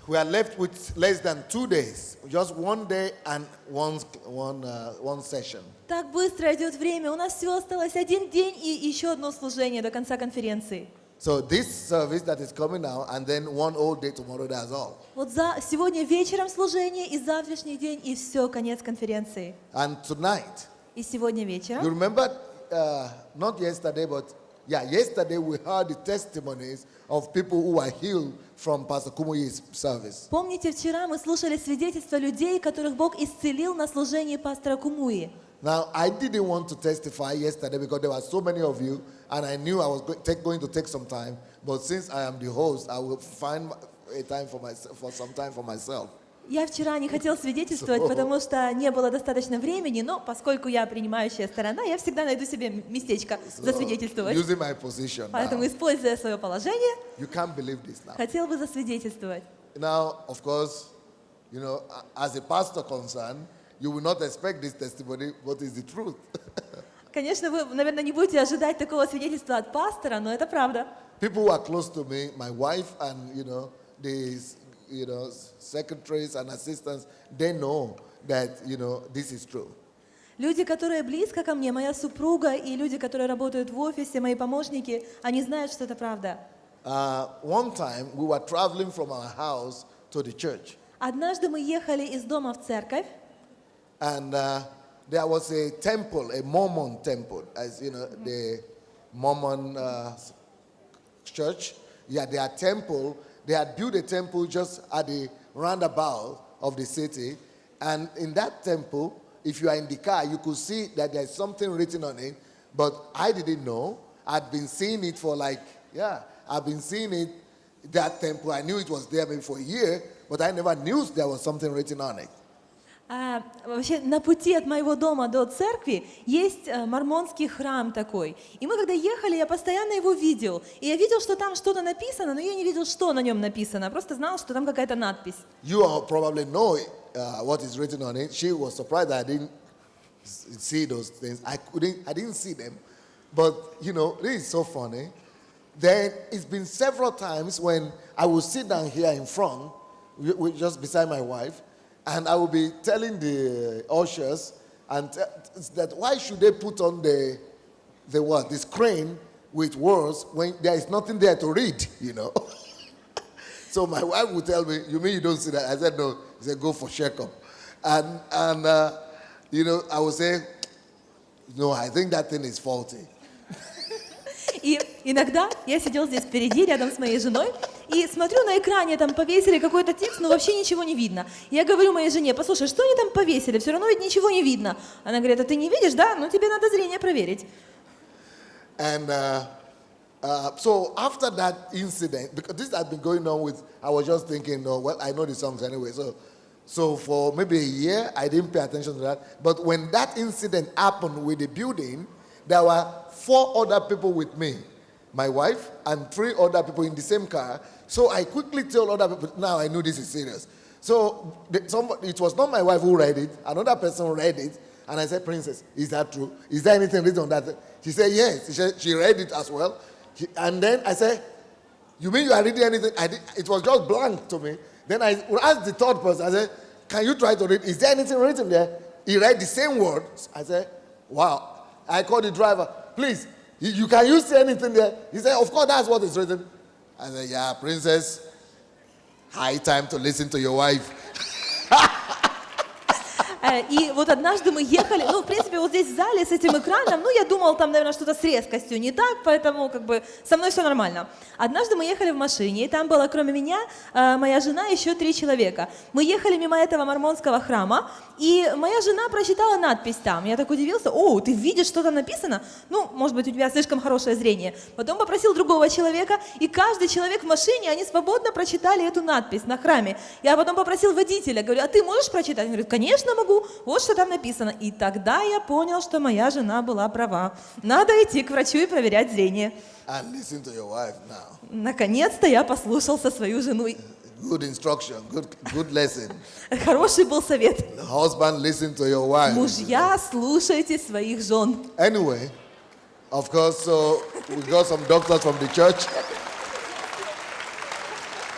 We are left with less than 2 days, just 1 day and one session. Так быстро идет время. У нас всего осталось 1 день и еще одно служение до конца конференции. So this service that is coming now, and then 1 whole day tomorrow, that's all. Вот сегодня вечером служение, и завтрашний день, и все, конец конференции. And tonight, И сегодня you вечером, remember, not yesterday, but yesterday we heard the testimonies of people who were healed from Pastor Kumuyi's service. помните, вчера мы слушали свидетельства людей, которых Бог исцелил на служении пастора Кумуи. Now, I didn't want to testify yesterday because there were so many of you, and I knew I was going to take some time. But since I am the host, I will find a time for some time for myself. Я вчера не хотел свидетельствовать, потому что не было достаточно времени, но поскольку я принимающая сторона, я всегда найду себе местечко засвидетельствовать. Using my position Поэтому, now, используя свое положение, you can't believe this now. хотел бы засвидетельствовать. Now, of course, as a pastor concerned, you will not expect this testimony, but it's the truth. Конечно, вы, наверное, не будете ожидать такого свидетельства от пастора, но это правда. People who are close to me, my wife and, the secretaries and assistants, they know that, this is true. Люди, которые близко ко мне, моя супруга и люди, которые работают в офисе, мои помощники, они знают, что это правда. One time, we were traveling from our house to the church. Однажды мы ехали из дома в церковь, And there was a temple, a Mormon temple, as you know, the Mormon church. Yeah, their temple, they had built a temple just at the roundabout of the city. And in that temple, if you are in the car, you could see that there's something written on it. But I didn't know. I'd been seeing it for I've been seeing it, that temple. I knew it was there maybe for a year, but I never knew there was something written on it. Вообще на пути от моего дома до церкви есть мормонский храм такой. И мы когда ехали, я постоянно его видел. И я видел, что там что-то написано, но я не видел, что на нем написано. Просто знал, что там какая-то надпись. You all probably know what is written on it. She was surprised that I didn't see those things. I didn't see them. But, this is so funny. Then it's been several times when I will sit down here in front, just beside my wife, and I will be telling the ushers that why should they put on the screen with words when there is nothing there to read, So my wife would tell me, "You mean you don't see that?" I said, "No." She said, "Go for checkup." And I would say, "No, I think that thing is faulty." И иногда я сидел здесь впереди, рядом с моей женой, и смотрю на экране, там повесили какой-то текст, но вообще ничего не видно. Я говорю моей жене: послушай, что они там повесили? Все равно ведь ничего не видно. Она говорит: а ты не видишь, да? Ну тебе надо зрение проверить. And so after that incident, because this had been going on I was just thinking, I know the songs anyway. So for maybe a year, I didn't pay attention to that. But when that incident happened with the building, there were 4 other people with me, my wife and 3 other people in the same car. So I quickly told other people, now I knew this is serious. So it was not my wife who read it, another person read it, and I said, "Princess, is that true? Is there anything written on that?" She said, "Yes." She read it as well. And then I said, "You mean you are reading anything?" It was just blank to me. Then I asked the third person, I said, "Can you try to read? Is there anything written there?" He read the same words. I said, "Wow." I called the driver. "Please, can you see anything there?" He said, "Of course, that's what is written." I said, "Yeah, Princess, high time to listen to your wife." И вот однажды мы ехали, в принципе, вот здесь в зале с этим экраном, я думала, там, наверное, что-то с резкостью не так, поэтому, со мной все нормально. Однажды мы ехали в машине, и там было, кроме меня, моя жена и еще 3 человека. Мы ехали мимо этого мормонского храма, и моя жена прочитала надпись там. Я так удивился: "О, ты видишь, что там написано? Может быть, у тебя слишком хорошее зрение". Потом попросил другого человека, и каждый человек в машине, они свободно прочитали эту надпись на храме. Я потом попросил водителя, говорю: "А ты можешь прочитать?" Он говорит: "Конечно могу, вот что там написано". И тогда я понял, что моя жена была права. Надо идти к врачу и проверять зрение. And listen to your wife now. Наконец-то я послушался свою жену. Good instruction, good lesson. Хороший был совет. The husband, listen to your wife. Мужья, слушайте своих жен. Anyway, of course, so we got some doctors from the church.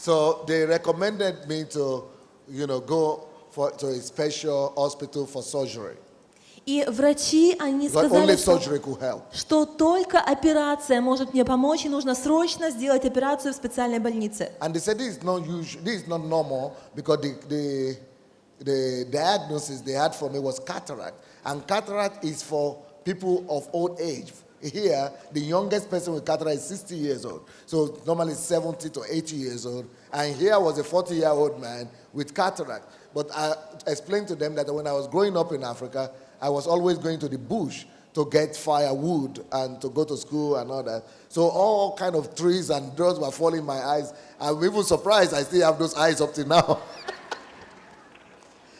So they recommended me to, go to a special hospital for surgery. И врачи, они But сказали, only surgery could help. что только операция может мне помочь, и нужно срочно сделать операцию в специальной больнице. And they said this is not usual, this is not normal because the diagnosis they had for me was cataract. And cataract is for people of old age. Here, the youngest person with cataract is 60 years old. So normally 70 to 80 years old. And here was a 40-year-old man with cataract. But I explained to them that when I was growing up in Africa, I was always going to the bush to get firewood and to go to school and all that. So all kind of trees and drugs were falling in my eyes. I'm even surprised I still have those eyes up to now.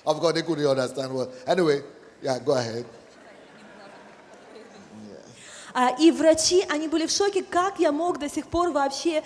Of course, they couldn't understand well. Anyway, yeah, go ahead. И врачи, они были в шоке, как я мог до сих пор вообще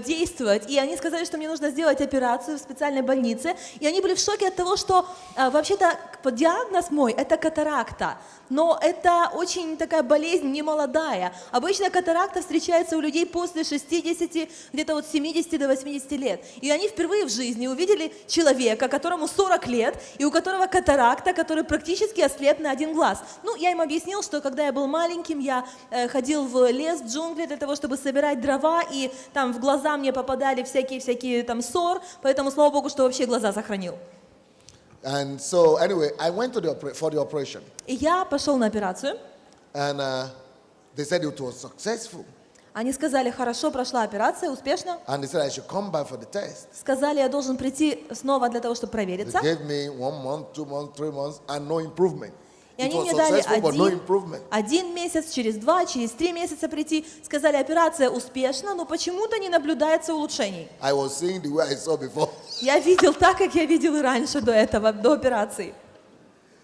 действовать. И они сказали, что мне нужно сделать операцию в специальной больнице. И они были в шоке от того, что вообще-то диагноз мой – это катаракта. Но это очень такая болезнь немолодая. Обычно катаракта встречается у людей после 60, где-то от 70 до 80 лет. И они впервые в жизни увидели человека, которому 40 лет, и у которого катаракта, который практически ослеп на один глаз. Ну, я им объяснил, что когда я был маленьким, я ходил в лес, в джунгли для того, чтобы собирать дрова, и там в глаза мне попадали всякие там ссор, поэтому, слава Богу, что вообще глаза сохранил. And so anyway, I went to for the operation. И я пошел на операцию. And they said it was successful. Они сказали, хорошо, прошла операция, успешно. And they said I should come back for the test. Сказали, я должен прийти снова для того, чтобы провериться. They gave me 1 month, 2 months, 3 months, and no improvement. И It они was мне дали successful, but no improvement. один месяц, через 2, через 3 месяца прийти. Сказали, операция успешна, но почему-то не наблюдается улучшений. I was seeing the way I saw before. Я видел так, как я видел и раньше до этого, до операции.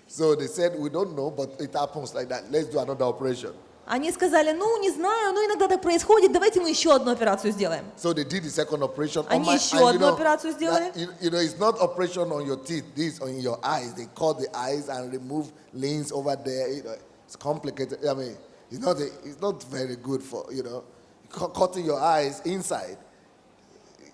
So they said, we don't know, but it happens like that. Let's do another operation. Они сказали, ну, не знаю, но иногда так происходит, давайте мы еще одну операцию сделаем. So they did the second operation. Они еще одну операцию сделали. It's not operation on your teeth. This on your eyes. They cut the eyes and remove limbs over there. It's complicated. I mean, it's not very good for cutting your eyes inside.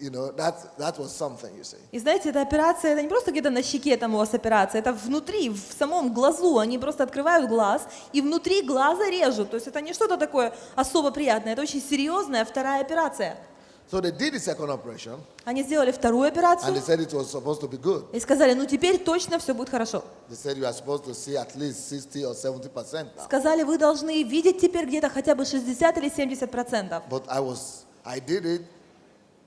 That was something, you see. И знаете, эта операция, это не просто где-то на щеке там у вас операция, это внутри, в самом глазу. Они просто открывают глаз и внутри глаза режут. То есть это не что-то такое особо приятное, это очень серьезная вторая операция. So they did the second operation. Они сделали вторую операцию. And they said it was supposed to be good. И сказали, ну теперь точно все будет хорошо. They said you are supposed to see at least 60 or 70% now. Сказали, вы должны видеть теперь где-то хотя бы 60 или 70%. But I did it.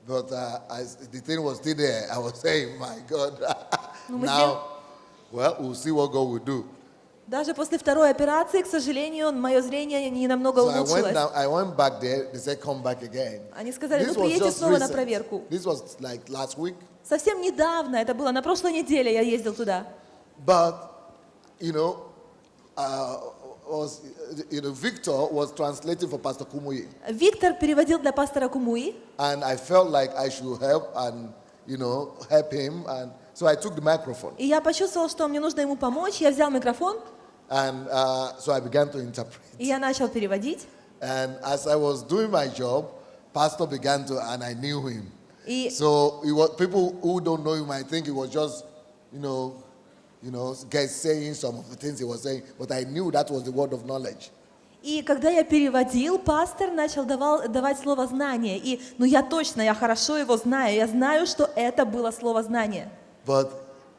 But the thing was still there. I was saying, my God, now, we'll see what God will do. Даже после второй операции, к сожалению, мое зрение не намного улучшилось. I went back there. They said, come back again. Они сказали, ну приедьте снова на проверку. This was like last week. Совсем недавно, это было на прошлой неделе, я ездил туда. But, Victor was translating for Pastor Kumuyi. Виктор переводил для пастора Кумуи. And I felt like I should help and, help him. And so I took the microphone. И я почувствовал, что мне нужно ему помочь. Я взял микрофон. And so I began to interpret. И я начал переводить. And as I was doing my job, Pastor began to, and I knew him. И So people who don't know him might think it was just, guys saying some of the things he was saying, but I knew that was the word of knowledge. И когда я переводил, пастор начал давать слово знание. И, я хорошо его знаю. Я знаю, что это было слово знание. But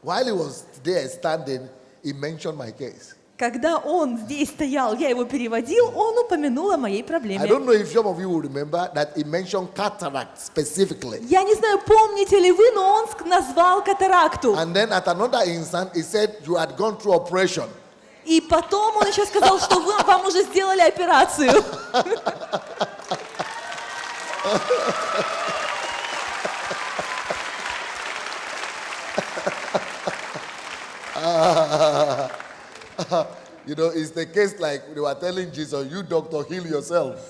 while he was there standing, he mentioned my case. Когда он здесь стоял, я его переводил, он упомянул о моей I проблеме. don't know if some of you will remember that he mentioned cataract specifically. Я не знаю, помните ли вы, но он назвал катаракту. And then at another instant, he said you had gone through operation. И потом он еще сказал, что вам уже сделали операцию. It's the case like they were telling Jesus, you doctor, heal yourself.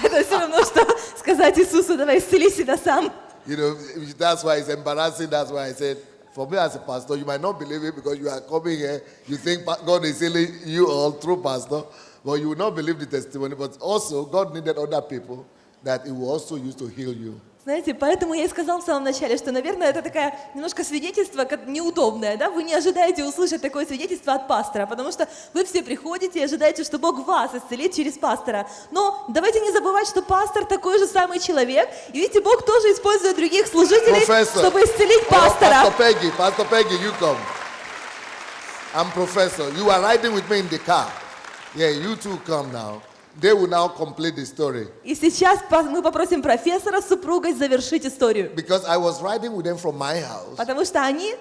Это все равно, что сказать Иисусу, давай исцели себя сам. That's why it's embarrassing. That's why I said, for me as a pastor, you might not believe it because you are coming here, you think God is healing you all through pastor, but you will not believe the testimony. But also, God needed other people that He will also use to heal you. Знаете, поэтому я и сказал в самом начале, что, наверное, это такая немножко свидетельство как неудобное, да? Вы не ожидаете услышать такое свидетельство от пастора, потому что вы все приходите и ожидаете, что Бог вас исцелит через пастора. Но давайте не забывать, что пастор такой же самый человек, и видите, Бог тоже использует других служителей, чтобы исцелить пастора. Pastor Peggy, you come. I'm professor. You are riding with me in the car. Yeah, you two come now. They will now complete the story. И сейчас мы попросим профессора с супругой завершить историю. Because I was riding with them from my house. Потому что они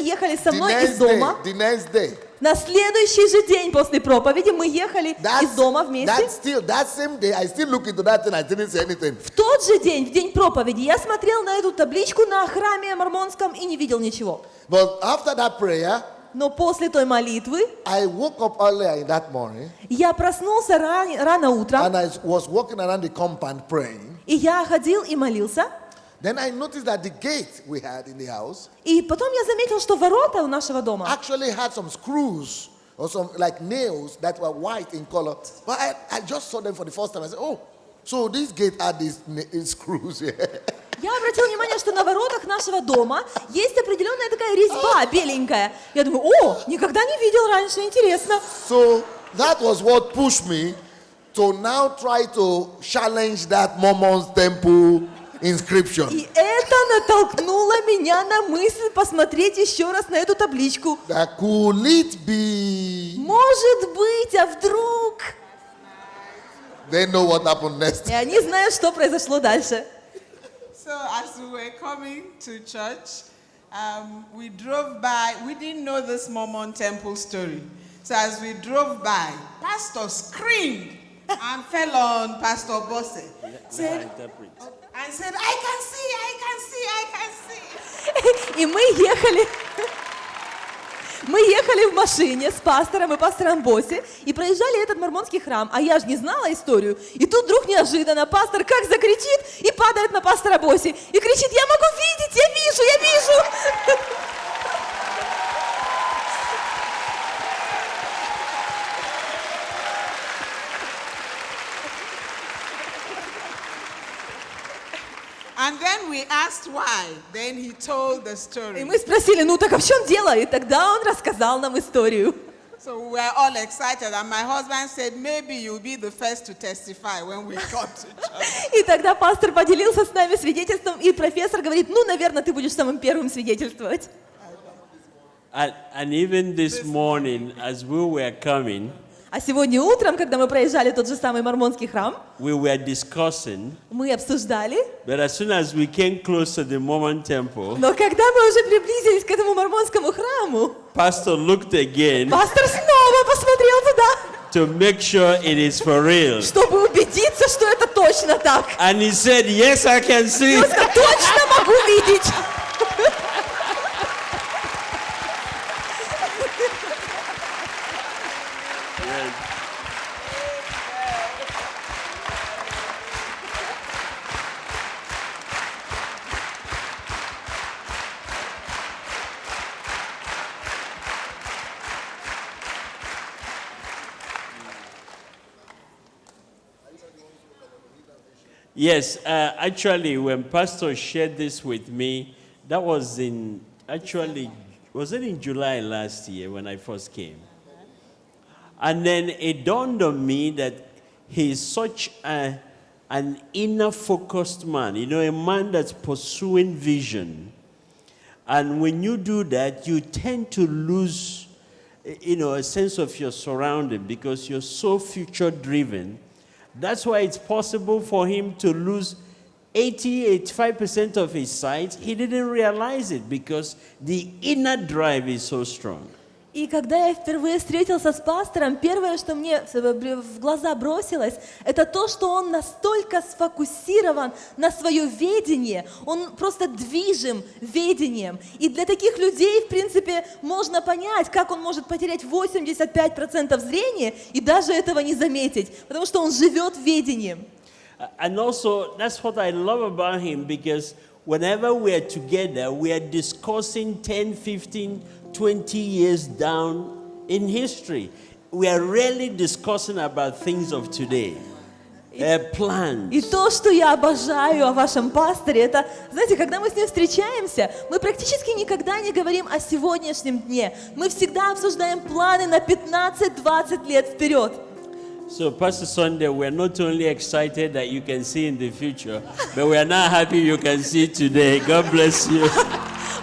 ехали со мной из дома. The next day. На следующий же день после проповеди мы ехали из дома вместе. That same day, I still look into that thing, I didn't say anything. В тот же день, в день проповеди, я смотрел на эту табличку на храме мормонском и не видел ничего. But after that prayer, но после той молитвы I woke up earlier in that morning, я проснулся рано утром, and I was walking around the compound praying. И я ходил и молился. Then I noticed that the gate we had in the house И потом я заметил, что ворота у нашего дома actually had some screws or some like nails that were white in color. But I just saw them for the first time. I said, oh, so this gate had these screws here. Я обратил внимание, что на воротах нашего дома есть определенная такая резьба беленькая. Я думаю, никогда не видел раньше, интересно. So that was what pushed me to now try to challenge that Mormon's temple inscription. И это натолкнуло меня на мысль посмотреть еще раз на эту табличку. Could it be? Может быть, а вдруг? They know what happened next. И они знают, что произошло дальше. So as we were coming to church, we drove by. We didn't know this Mormon temple story. So as we drove by, Pastor screamed and fell on Pastor Bosse. Said, I can see. И мы ехали в машине с пастором и пастором Босси и проезжали этот мормонский храм, а я же не знала историю. И тут вдруг неожиданно пастор как закричит и падает на пастора Босси и кричит: я могу видеть, я вижу. And then we asked why. Then he told the story. И мы спросили, так а в чем дело? И тогда он рассказал нам историю. So we were all excited, and my husband said, maybe you'll be the first to testify when we come to church. И тогда пастор поделился с нами свидетельством, и профессор говорит, наверное, ты будешь самым первым свидетельствовать. And even this morning, as we were coming, а сегодня утром, когда мы проезжали тот же самый мормонский храм, we were discussing, мы обсуждали, but as soon as we came close to the Mormon temple, но когда мы уже приблизились к этому мормонскому храму, Pastor looked again, пастор снова посмотрел туда, to make sure it is for real, чтобы убедиться, что это точно так. And he said, yes, I can see. Он сказал, точно могу видеть. Yes, actually, when Pastor shared this with me, that was was it in July last year when I first came? And then it dawned on me that he's such an inner focused man, a man that's pursuing vision. And when you do that, you tend to lose, a sense of your surrounding because you're so future driven. That's why it's possible for him to lose 85% of his sight. He didn't realize it because the inner drive is so strong. И когда я впервые встретился с пастором, первое, что мне в глаза бросилось, это то, что он настолько сфокусирован на свое видение, он просто движим видением. И для таких людей, в принципе, можно понять, как он может потерять 85% зрения и даже этого не заметить, потому что он живет видением. And also, that's what I love about him, because whenever we are together, we are discussing 10, 15, 20 years down in history. We are rarely discussing about things of today. plans. И то, что я обожаю о вашем пасторе, это, знаете, когда мы с ним встречаемся, мы практически никогда не говорим о сегодняшнем дне. Мы всегда обсуждаем планы на 15-20 лет вперед. So, Pastor Sunday, we're not only excited that you can see in the future, but we are now happy you can see today. God bless you.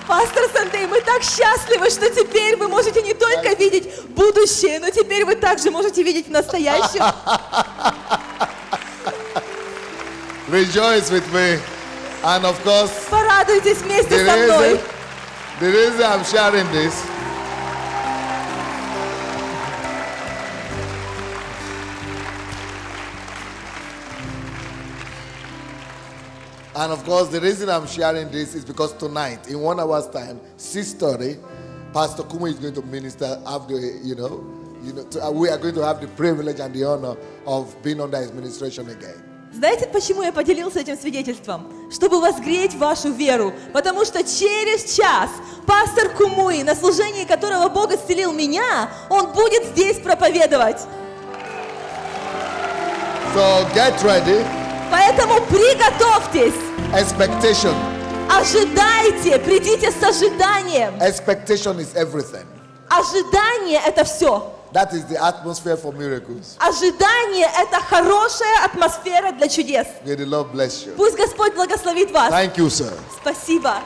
Пастор Сандей, мы так счастливы, что теперь вы можете не только видеть будущее, но теперь вы также можете видеть в настоящем. Rejoice with me. And of course, Порадуйтесь вместе со мной. the reason I'm sharing this is because tonight, in 1 hour's time, 6:30, Pastor Kumu is going to minister. We are going to have the privilege and the honor of being under his ministration again. Знаете, почему я поделился этим свидетельством? Чтобы возгреть вашу веру. Потому что через час пастор Кумуи, на служении которого Бог исцелил меня, он будет здесь проповедовать. So get ready. Поэтому приготовьтесь. Expectation. Ожидайте, придите с ожиданием. Expectation is everything. Ожидание – это все. That is the atmosphere for miracles. Ожидание – это хорошая атмосфера для чудес. May the Lord bless you. Пусть Господь благословит вас. Thank you, sir. Спасибо.